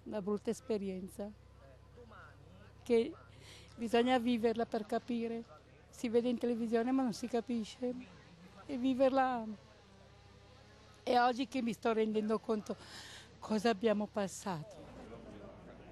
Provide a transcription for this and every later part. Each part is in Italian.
una brutta esperienza che bisogna viverla per capire. Si vede in televisione ma non si capisce, e viverla è oggi che mi sto rendendo conto cosa abbiamo passato.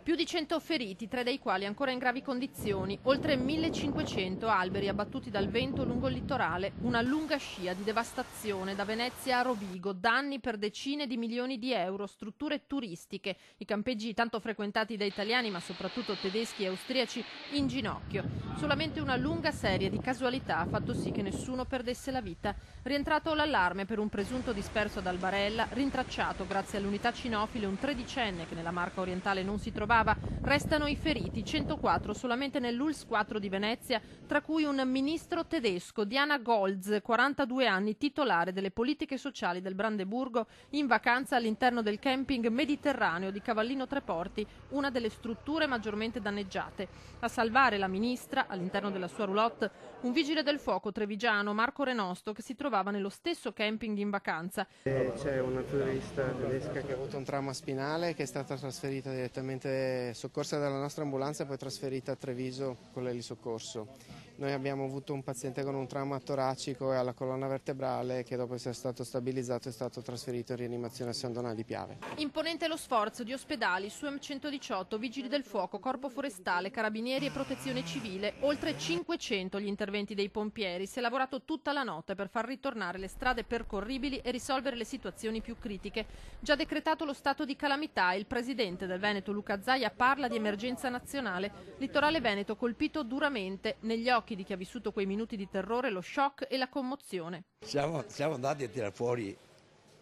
Più di 100 feriti, 3 dei quali ancora in gravi condizioni, oltre 1500 alberi abbattuti dal vento lungo il litorale, una lunga scia di devastazione da Venezia a Rovigo, danni per decine di milioni di euro, strutture turistiche, i campeggi tanto frequentati da italiani ma soprattutto tedeschi e austriaci in ginocchio. Solamente una lunga serie di casualità ha fatto sì che nessuno perdesse la vita. Rientrato l'allarme per un presunto disperso ad Albarella, rintracciato grazie all'unità cinofile un tredicenne che nella Marca orientale non si trovava. Restano i feriti, 104 solamente nell'ULSS 4 di Venezia, tra cui un ministro tedesco, Diana Goltz, 42 anni, titolare delle politiche sociali del Brandeburgo, in vacanza all'interno del camping Mediterraneo di Cavallino Treporti, una delle strutture maggiormente danneggiate. A salvare la ministra, all'interno della sua roulotte, un vigile del fuoco trevigiano, Marco Renosto, che si trovava nello stesso camping in vacanza. C'è una turista tedesca che ha avuto un trauma spinale, che è stata trasferita direttamente, soccorsa dalla nostra ambulanza e poi trasferita a Treviso con l'elisoccorso. Noi abbiamo avuto un paziente con un trauma toracico e alla colonna vertebrale che dopo essere stato stabilizzato è stato trasferito in rianimazione a San Donà di Piave. Imponente lo sforzo di ospedali, SUEM 118, vigili del fuoco, corpo forestale, carabinieri e protezione civile, oltre 500 gli interventi dei pompieri. Si è lavorato tutta la notte per far ritornare le strade percorribili e risolvere le situazioni più critiche. Già decretato lo stato di calamità, il presidente del Veneto Luca Zaia parla di emergenza nazionale. Litorale veneto colpito duramente, negli occhi di chi ha vissuto quei minuti di terrore, lo shock e la commozione. Siamo andati a tirare fuori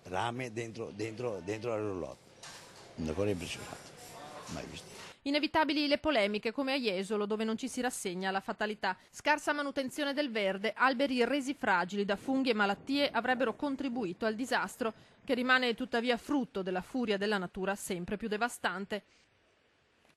rame dentro la roulotte. Una cosa impressionante, mai visto. Inevitabili le polemiche, come a Jesolo, dove non ci si rassegna alla fatalità. Scarsa manutenzione del verde, alberi resi fragili da funghi e malattie avrebbero contribuito al disastro, che rimane tuttavia frutto della furia della natura sempre più devastante.